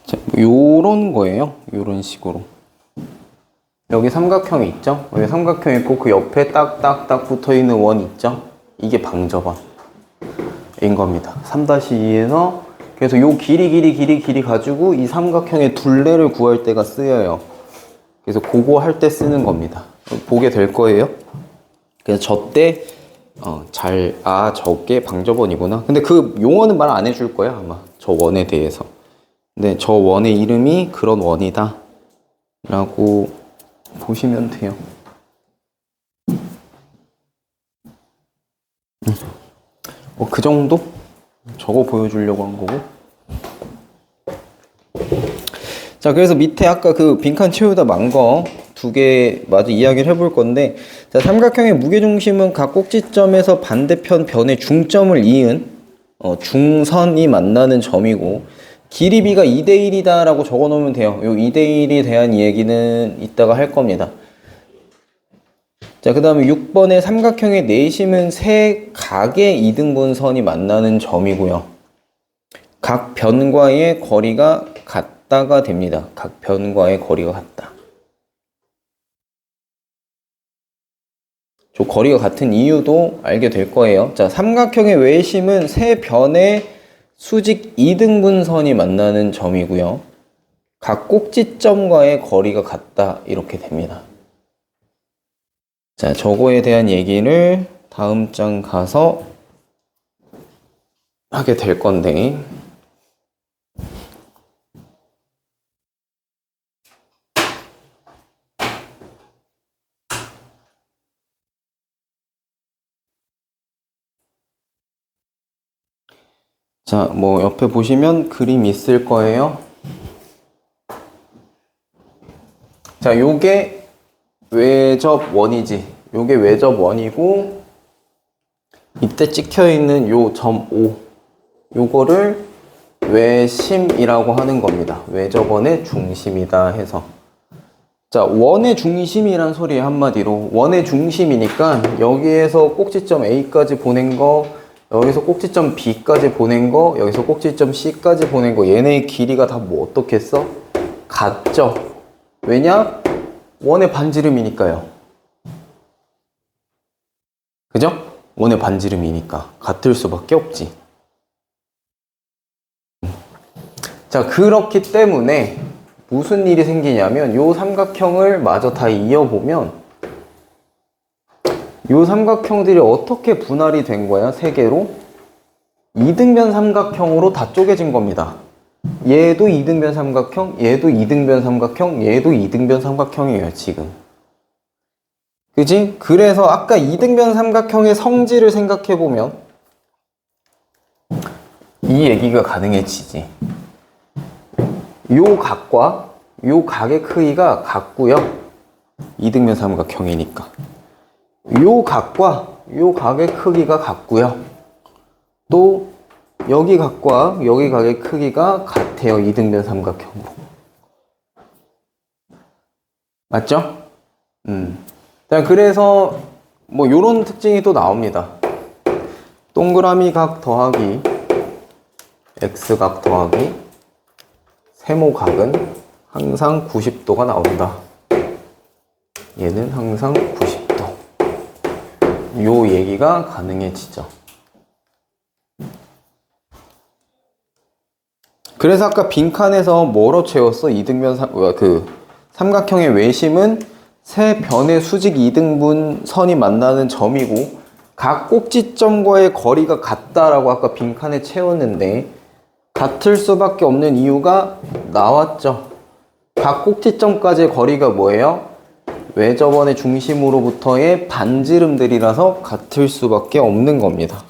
자, 요런 거예요. 요런 식으로. 여기 삼각형이 있죠? 여기 삼각형이 있고 그 옆에 딱딱딱 붙어있는 원 있죠? 이게 방접원인 겁니다. 3-2에서 그래서 요 길이 가지고 이 삼각형의 둘레를 구할 때가 쓰여요. 그래서 그거 할 때 쓰는 겁니다. 보게 될 거예요. 그래서 저때 저게 방접원이구나. 근데 그 용어는 말 안 해줄 거야 아마. 저 원에 대해서. 근데 저 원의 이름이 그런 원이다 라고 보시면 돼요. 뭐 그 정도? 저거 보여주려고 한 거고. 자, 그래서 밑에 아까 그 빈칸 채우다 만 거 두 개 마저 이야기를 해볼 건데, 자, 삼각형의 무게중심은 각 꼭지점에서 반대편 변의 중점을 이은 중선이 만나는 점이고, 길이 b가 2:1이다 라고 적어 놓으면 돼요. 요 2:1에 대한 얘기는 이따가 할 겁니다. 자, 그 다음에 6번의 삼각형의 내심은 세 각의 이등분선이 만나는 점이고요. 각 변과의 거리가 같다가 됩니다. 각 변과의 거리가 같다. 저 거리가 같은 이유도 알게 될 거예요. 자, 삼각형의 외심은 세 변의 수직 이등분선이 만나는 점이고요. 각 꼭지점과의 거리가 같다. 이렇게 됩니다. 자, 저거에 대한 얘기를 다음 장 가서 하게 될 건데, 자, 뭐 옆에 보시면 그림 있을 거예요. 자, 요게 외접원이지. 요게 외접원이고, 이때 찍혀 있는 요 점 O, 요거를 외심이라고 하는 겁니다. 외접원의 중심이다 해서. 자, 원의 중심이란 소리에 한마디로 원의 중심이니까 여기에서 꼭지점 A까지 보낸 거, 여기서 꼭지점 B까지 보낸 거, 여기서 꼭지점 C까지 보낸 거, 얘네의 길이가 다 뭐 어떻게 써? 같죠? 왜냐? 원의 반지름이니까요. 그죠? 원의 반지름이니까 같을 수밖에 없지. 자, 그렇기 때문에 무슨 일이 생기냐면 요 삼각형을 마저 다 이어보면 요 삼각형들이 어떻게 분할이 된 거야? 세 개로? 이등변 삼각형으로 다 쪼개진 겁니다. 얘도 이등변 삼각형, 얘도 이등변 삼각형, 얘도 이등변 삼각형이에요, 지금. 그지? 그래서 아까 이등변 삼각형의 성질을 생각해보면 이 얘기가 가능해지지. 요 각과 요 각의 크기가 같고요. 이등변 삼각형이니까. 요 각과 요 각의 크기가 같고요. 또 여기 각과 여기 각의 크기가 같아요. 이등변 삼각형으로. 맞죠? 자, 그래서 뭐 요런 특징이 또 나옵니다. 동그라미 각 더하기 X각 더하기 세모각은 항상 90도가 나온다. 얘는 항상 90도. 요 얘기가 가능해지죠. 그래서 아까 빈칸에서 뭐로 채웠어? 이등변 삼각형의 외심은 세 변의 수직 이등분 선이 만나는 점이고 각 꼭지점과의 거리가 같다라고 아까 빈칸에 채웠는데 같을 수밖에 없는 이유가 나왔죠. 각 꼭지점까지의 거리가 뭐예요? 외접원의 중심으로부터의 반지름들이라서 같을 수밖에 없는 겁니다.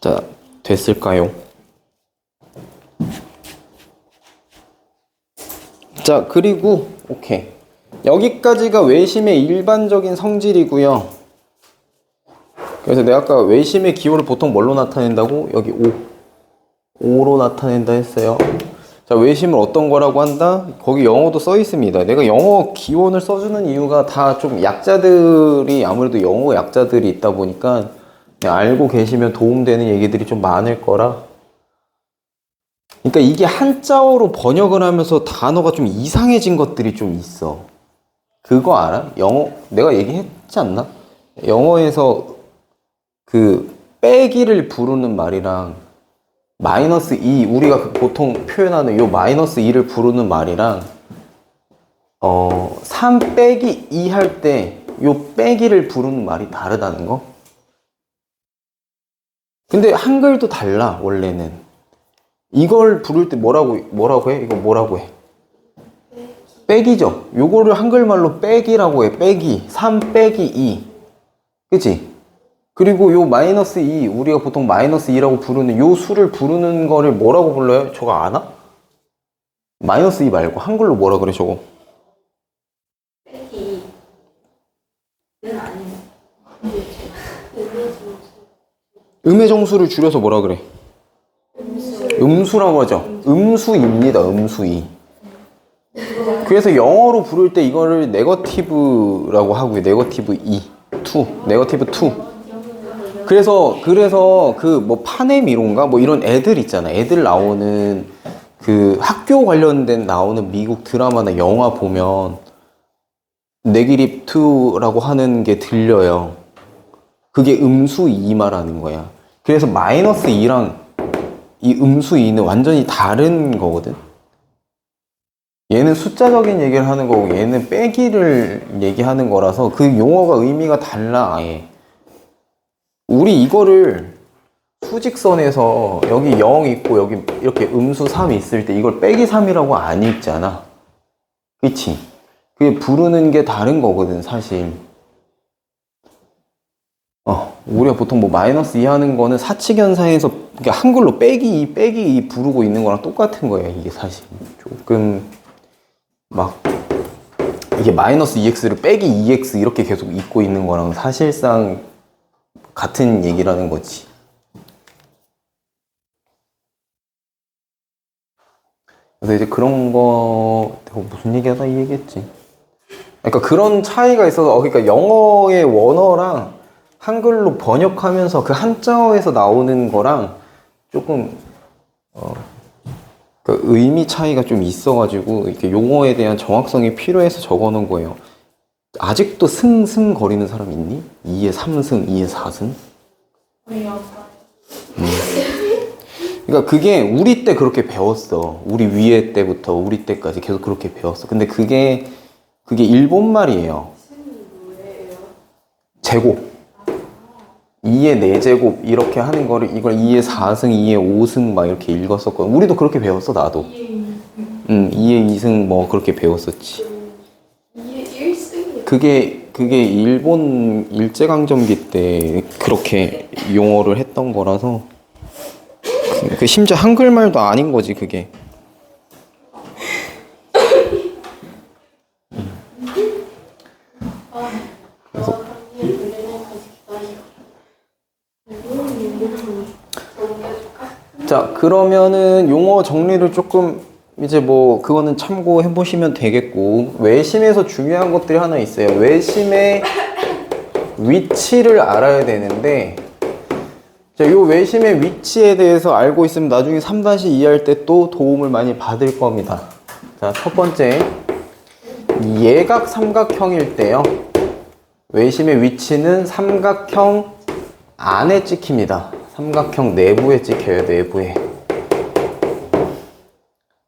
자, 됐을까요? 자, 그리고 오케이. 여기까지가 외심의 일반적인 성질이고요. 그래서 내가 아까 외심의 기호를 보통 뭘로 나타낸다고? 여기 5로 나타낸다 했어요. 자, 외심을 어떤 거라고 한다? 거기 영어도 써 있습니다. 내가 영어 기원을 써주는 이유가 다 좀 약자들이, 아무래도 영어 약자들이 있다 보니까 알고 계시면 도움되는 얘기들이 좀 많을 거라. 그러니까 이게 한자어로 번역을 하면서 단어가 좀 이상해진 것들이 좀 있어. 그거 알아? 영어 내가 얘기했지 않나? 영어에서 그 빼기를 부르는 말이랑 마이너스 2, 우리가 보통 표현하는 요 마이너스 2를 부르는 말이랑 3 빼기 2 할 때 요 빼기를 부르는 말이 다르다는 거? 근데 한글도 달라, 원래는. 이걸 부를 때 뭐라고 해? 이거 뭐라고 해? 빼기죠. 요거를 한글말로 빼기라고 해. 빼기. 3 빼기 2. 그치? 그리고 요 마이너스 2, 우리가 보통 마이너스 2라고 부르는 요 수를 부르는 거를 뭐라고 불러요? 저거 아나? 마이너스 2 말고 한글로 뭐라 그래, 저거? 빼기. 는 아니네. 음의 정수를 줄여서 뭐라 그래? 음수라고 하죠. 음수입니다. 음수이. 그래서 영어로 부를 때 이거를 네거티브라고 하고요. 네거티브 2, 2, 네거티브 2. 그래서 그 뭐 파네미론가 뭐 이런 애들 있잖아. 애들 나오는 그 학교 관련된 나오는 미국 드라마나 영화 보면 네기립 2라고 하는 게 들려요. 그게 음수 2 말하는 거야. 그래서 마이너스 2랑 이 음수 2는 완전히 다른 거거든. 얘는 숫자적인 얘기를 하는 거고 얘는 빼기를 얘기하는 거라서 그 용어가 의미가 달라, 아예. 우리 이거를 수직선에서 여기 0 있고 여기 이렇게 음수 3이 있을 때 이걸 빼기 3이라고 안 읽잖아. 그치? 그게 부르는 게 다른 거거든, 사실. 우리가 보통 뭐 마이너스 2 하는 거는 사칙연산에서 한글로 빼기 2 부르고 있는 거랑 똑같은 거예요, 이게 사실. 조금 막 이게 마이너스 2x를 빼기 2x 이렇게 계속 읽고 있는 거랑 사실상 같은 얘기라는 거지. 그래서 이제 그런 거 무슨 얘기하다 이 얘기했지. 그러니까 그런 차이가 있어서 그러니까 영어의 원어랑 한글로 번역하면서 그 한자어에서 나오는 거랑 조금 그 의미 차이가 좀 있어가지고 이렇게 용어에 대한 정확성이 필요해서 적어놓은 거예요. 아직도 승승 거리는 사람 있니? 2에 3승, 2에 4승? 우리 아빠. 그러니까 그게 우리 때 그렇게 배웠어. 우리 위에 때부터 우리 때까지 계속 그렇게 배웠어. 근데 그게 일본 말이에요. 제곱. 2의 4제곱 이렇게 하는 거를 이걸 2의 4승, 2의 5승 막 이렇게 읽었었거든. 우리도 그렇게 배웠어, 나도. 2의 2승 뭐 그렇게 배웠었지. 2의 1승이요. 그게 일본 일제강점기 때 그렇게 용어를 했던 거라서 그 심지어 한글말도 아닌 거지 그게. 자, 그러면은 용어 정리를 조금 이제 뭐 그거는 참고해 보시면 되겠고, 외심에서 중요한 것들이 하나 있어요. 외심의 위치를 알아야 되는데, 자, 요 외심의 위치에 대해서 알고 있으면 나중에 3-2 할 때 또 도움을 많이 받을 겁니다. 자, 첫 번째, 예각 삼각형일 때요, 외심의 위치는 삼각형 안에 찍힙니다. 삼각형 내부에 찍혀요. 내부에,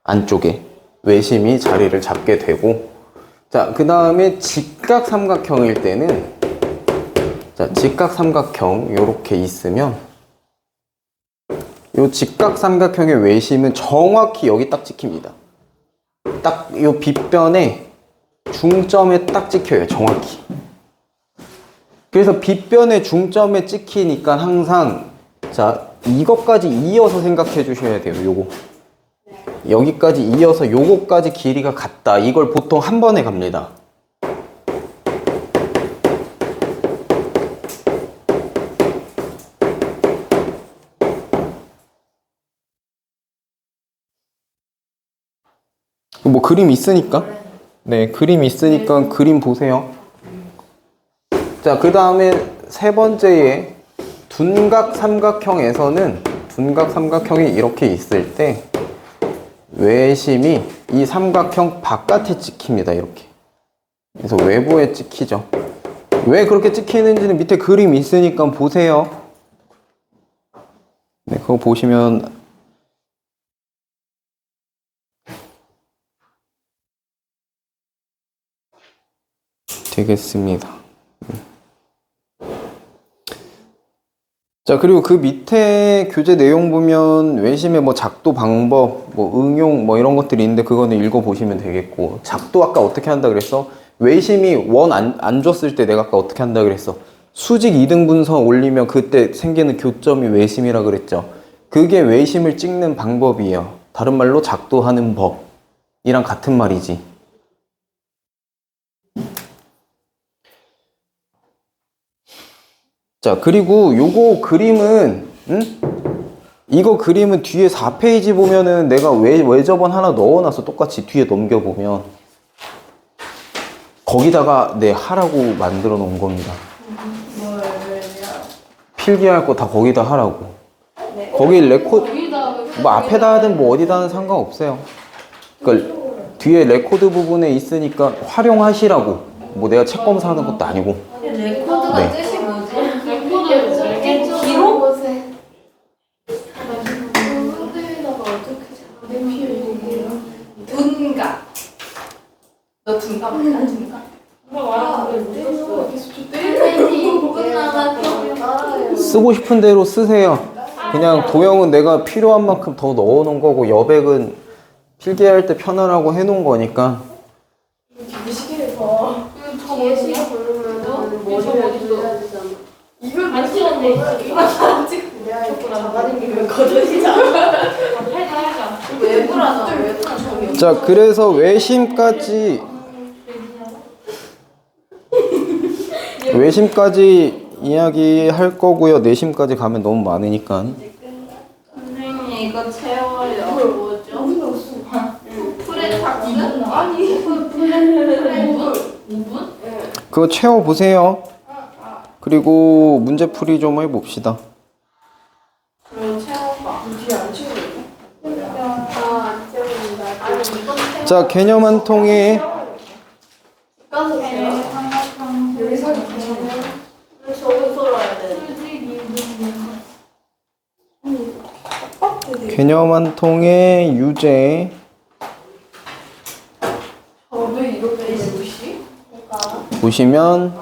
안쪽에 외심이 자리를 잡게 되고, 자, 그 다음에 직각 삼각형일 때는, 자, 직각 삼각형 요렇게 있으면 요 직각 삼각형의 외심은 정확히 여기 딱 찍힙니다. 딱 요 빗변에 중점에 딱 찍혀요. 정확히. 그래서 빗변의 중점에 찍히니까 항상, 자, 이것까지 이어서 생각해 주셔야 돼요. 요거. 여기까지 이어서 요거까지 길이가 같다. 이걸 보통 한 번에 갑니다. 뭐 그림 있으니까. 네, 그림 있으니까 그림 보세요. 자, 그 다음에 세 번째에 둔각 삼각형에서는, 둔각 삼각형이 이렇게 있을 때 외심이 이 삼각형 바깥에 찍힙니다. 이렇게. 그래서 외부에 찍히죠. 왜 그렇게 찍히는지는 밑에 그림 있으니까 보세요. 네, 그거 보시면 되겠습니다. 자, 그리고 그 밑에 교재 내용 보면 외심의 뭐 작도 방법, 뭐 응용 뭐 이런 것들이 있는데 그거는 읽어보시면 되겠고, 작도 아까 어떻게 한다 그랬어? 외심이 원 안 줬을 때 내가 아까 어떻게 한다 그랬어? 수직 2등분선 올리면 그때 생기는 교점이 외심이라 그랬죠. 그게 외심을 찍는 방법이에요. 다른 말로 작도하는 법이랑 같은 말이지. 자, 그리고 요거 그림은, 이거 그림은 뒤에 4페이지 보면은 내가 외접원 하나 넣어놨어. 똑같이 뒤에 넘겨보면. 거기다가 내 하라고 만들어 놓은 겁니다. 필기할 거 다 거기다 하라고. 거기 레코드, 뭐 앞에다 하든 뭐 어디다 하든 상관없어요. 그러니까 뒤에 레코드 부분에 있으니까 활용하시라고. 뭐 내가 책 검사하는 것도 아니고. 레코드가 네. 뜻이 뭐지? 기록? 둔각. 너 둔각 못해? 둔각? 쓰고 싶은 대로 쓰세요. 그냥 도형은 내가 필요한 만큼 더 넣어 놓은 거고, 여백은 필기할 때 편하라고 해 놓은 거니까. 무식해서 예시가 부르면 머리를 돌려야 되잖아. 이걸 안 찍었네. 내가 잡아당기면 거저지잖아. 외부라서 외부는 저기. 자, 그래서 외심까지 이야기할 거고요. 내심까지 가면 너무 많으니까. 선생님 이거 채워요. 뭐죠? 프레탁스? 아니 프레 5분? 그거 채워보세요. 그리고 문제풀이 좀 해봅시다. 그럼 채워봐. 뒤에 안 치우고 안 채워진다. 아니 이건 자, 개념 한 통에 가서 여기서 저기 풀어야 돼. 개념 한 통의 유제. 왜 이렇게 무시? 보시면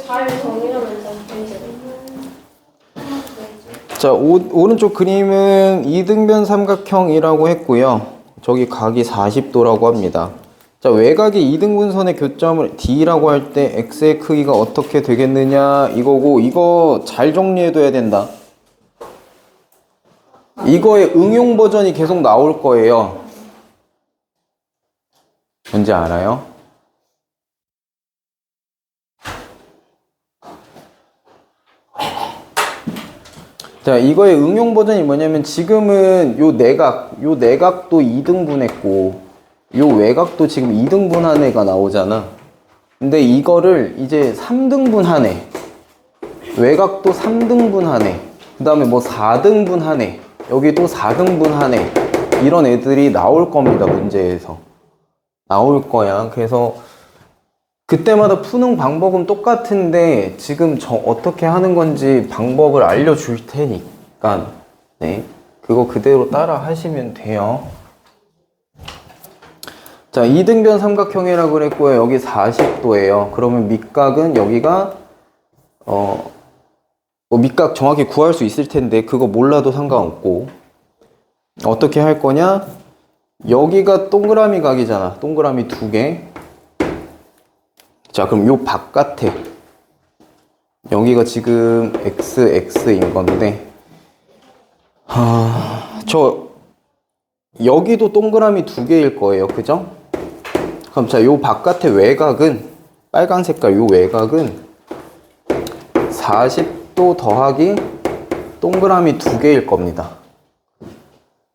잘 정리하면 되지. 자, 오른쪽 그림은 이등변 삼각형이라고 했고요. 저기 각이 40도라고 합니다. 자, 외곽의 이등분선의 교점을 D라고 할 때 X의 크기가 어떻게 되겠느냐 이거고, 이거 잘 정리해둬야 된다. 이거의 응용 버전이 계속 나올 거예요. 뭔지 알아요? 자, 이거의 응용 버전이 뭐냐면 지금은 요 내각도 2등분했고 요 외곽도 지금 2등분한 애가 나오잖아. 근데 이거를 이제 3등분한 애, 외곽도 3등분한 애, 그 다음에 뭐 4등분한 애, 여기도 4등분한 애, 이런 애들이 나올 겁니다. 문제에서 나올 거야. 그래서 그때마다 푸는 방법은 똑같은데 지금 저 어떻게 하는 건지 방법을 알려줄 테니까 네, 그거 그대로 따라 하시면 돼요. 자, 이등변 삼각형이라고 그랬고요. 여기 40도예요. 그러면 밑각은 여기가 뭐 밑각 정확히 구할 수 있을 텐데 그거 몰라도 상관없고, 어떻게 할 거냐? 여기가 동그라미 각이잖아. 동그라미 2개. 자, 그럼 요 바깥에 여기가 지금 x인 건데, 저 여기도 동그라미 2개일 거예요. 그죠? 그럼 자, 요 바깥의 외곽은 빨간 색깔, 요 외곽은 40도 더하기 동그라미 2개일 겁니다.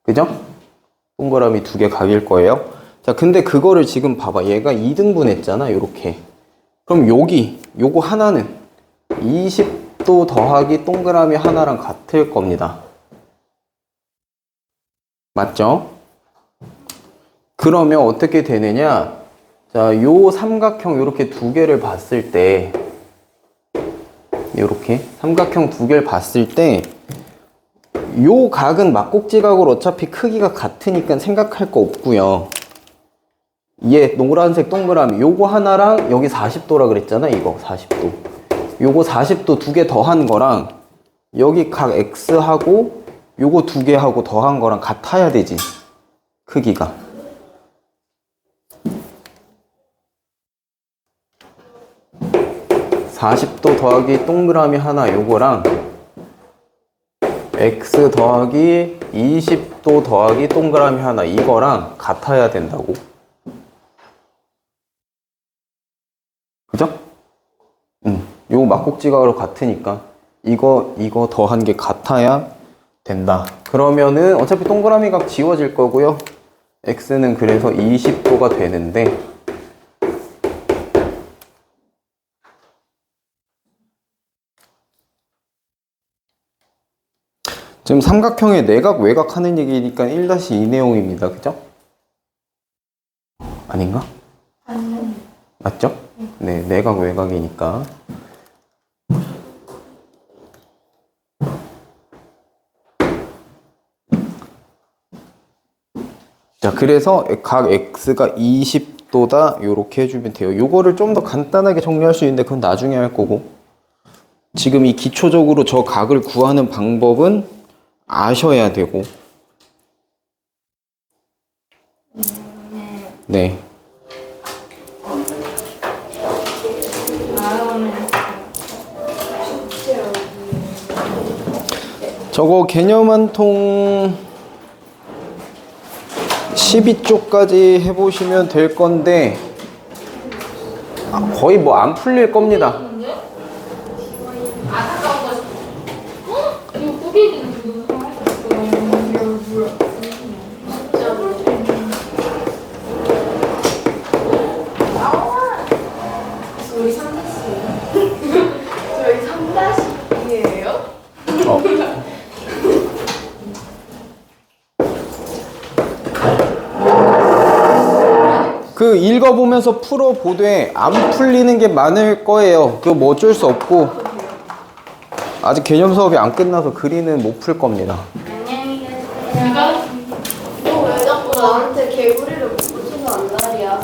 그죠? 동그라미 2개 각일 거예요. 자, 근데 그거를 지금 봐봐. 얘가 2등분 했잖아. 요렇게. 그럼 요거 하나는 20도 더하기 동그라미 하나랑 같을 겁니다. 맞죠? 그러면 어떻게 되느냐? 자, 요 삼각형 요렇게 2개를 봤을 때, 요렇게 삼각형 2개를 봤을 때, 요 각은 막꼭지각으로 어차피 크기가 같으니까 생각할 거 없고요. 얘 노란색 동그라미 요거 하나랑 여기 40도라 그랬잖아. 이거 40도, 요거 40도 2개 더한 거랑 여기 각 X하고 요거 2개 하고 더한 거랑 같아야 되지, 크기가. (40도) 더하기 동그라미 하나 요거랑 X 더하기 20도 더하기 동그라미 하나 이거랑 같아야 된다고. 그죠? 요 막꼭지각으로 같으니까 이거 더한 게 같아야 된다. 그러면은 어차피 동그라미 각 지워질 거고요. X는 그래서 20도가 되는데, 지금 삼각형의 내각 외곽 하는 얘기니까 1-2 내용입니다. 그죠? 아닌가? 아니요. 맞죠? 네, 내각 외곽이니까. 자, 그래서 각 X가 20도다 요렇게 해주면 돼요. 요거를 좀 더 간단하게 정리할 수 있는데 그건 나중에 할 거고, 지금 이 기초적으로 저 각을 구하는 방법은 아셔야 되고. 네. 저거 개념 한 통 12쪽까지 해보시면 될 건데 거의 뭐 안 풀릴 겁니다. 안타까운 거. 이거 꾸비기는 그거 저희 3-2예요? 저희 3-2예요? 그 읽어보면서 풀어보되 안 풀리는 게 많을 거예요. 그거 뭐 어쩔 수 없고, 아직 개념 수업이 안 끝나서 그리는 못 풀 겁니다. 안녕히 계세요. 내가 너 왜 자꾸 나한테 개구리를 못 붙여서 안달이야?